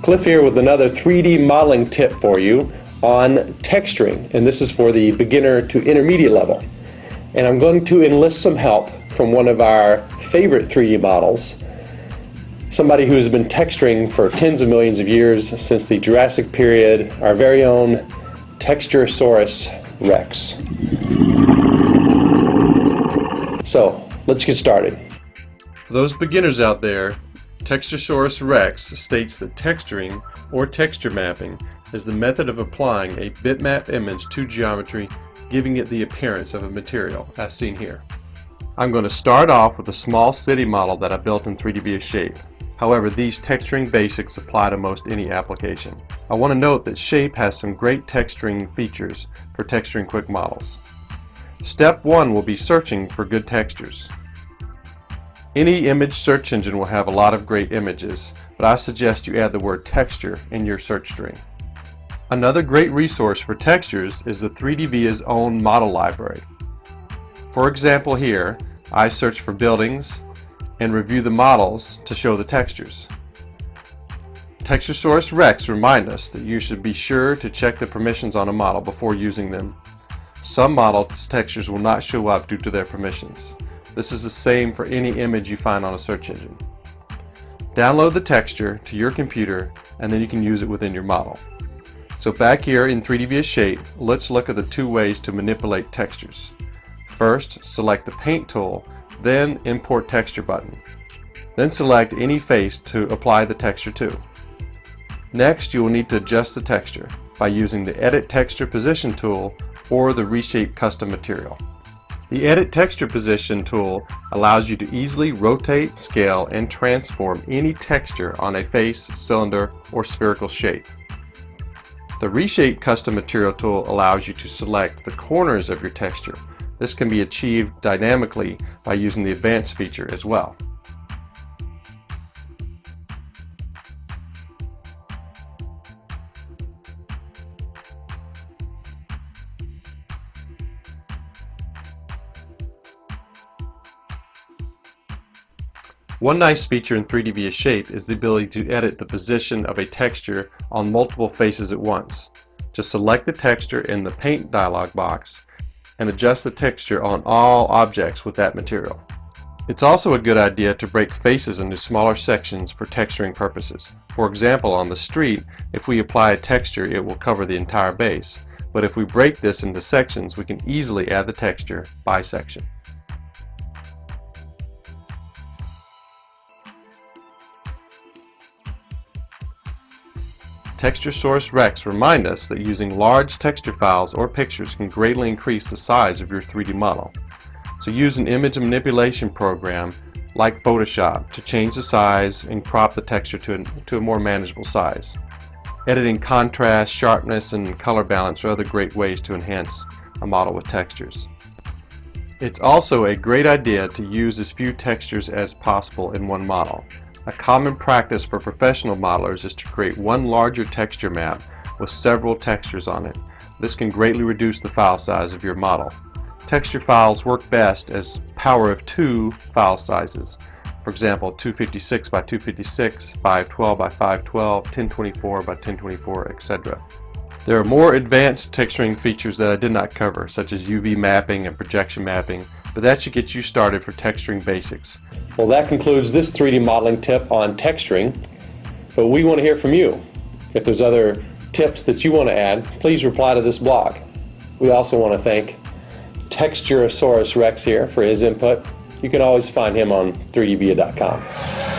Cliff here with another 3D modeling tip for you on texturing, and this is for the beginner to intermediate level. And I'm going to enlist some help from one of our favorite 3D models, somebody who has been texturing for tens of millions of years since the Jurassic period, our very own Texturosaurus Rex. So let's get started. For those beginners out there, Texturosaurus Rex states that texturing, or texture mapping, is the method of applying a bitmap image to geometry, giving it the appearance of a material, as seen here. I'm going to start off with a small city model that I built in 3D via Shape. However, these texturing basics apply to most any application. I want to note that Shape has some great texturing features for texturing quick models. Step 1 will be searching for good textures. Any image search engine will have a lot of great images, but I suggest you add the word texture in your search string. Another great resource for textures is the 3dvia's own model library. For example, here I search for buildings and review the models to show the textures. Texturosaurus Rex reminds us that you should be sure to check the permissions on a model before using them. Some models' textures will not show up due to their permissions. This is the same for any image you find on a search engine. Download the texture to your computer and then you can use it within your model. So back here in 3D via Shape, let's look at the two ways to manipulate textures. First, select the Paint tool, then Import Texture button. Then select any face to apply the texture to. Next, you will need to adjust the texture by using the Edit Texture Position tool or the Reshape Custom Material. The Edit Texture Position tool allows you to easily rotate, scale, and transform any texture on a face, cylinder, or spherical shape. The Reshape Custom Material tool allows you to select the corners of your texture. This can be achieved dynamically by using the Advanced feature as well. One nice feature in 3D via Shape is the ability to edit the position of a texture on multiple faces at once. Just select the texture in the Paint dialog box and adjust the texture on all objects with that material. It's also a good idea to break faces into smaller sections for texturing purposes. For example, on the street, if we apply a texture, it will cover the entire base. But if we break this into sections, we can easily add the texture by section. Texturosaurus Rex reminds us that using large texture files or pictures can greatly increase the size of your 3D model. So use an image manipulation program like Photoshop to change the size and crop the texture to a more manageable size. Editing contrast, sharpness, and color balance are other great ways to enhance a model with textures. It's also a great idea to use as few textures as possible in one model. A common practice for professional modelers is to create one larger texture map with several textures on it. This can greatly reduce the file size of your model. Texture files work best as power of 2 file sizes. For example, 256 by 256, 512 by 512, 1024 by 1024, etc. There are more advanced texturing features that I did not cover, such as UV mapping and projection mapping, but that should get you started for texturing basics. Well, that concludes this 3D modeling tip on texturing, but we want to hear from you. If there's other tips that you want to add, please reply to this blog. We also want to thank Texturosaurus Rex here for his input. You can always find him on 3dvia.com.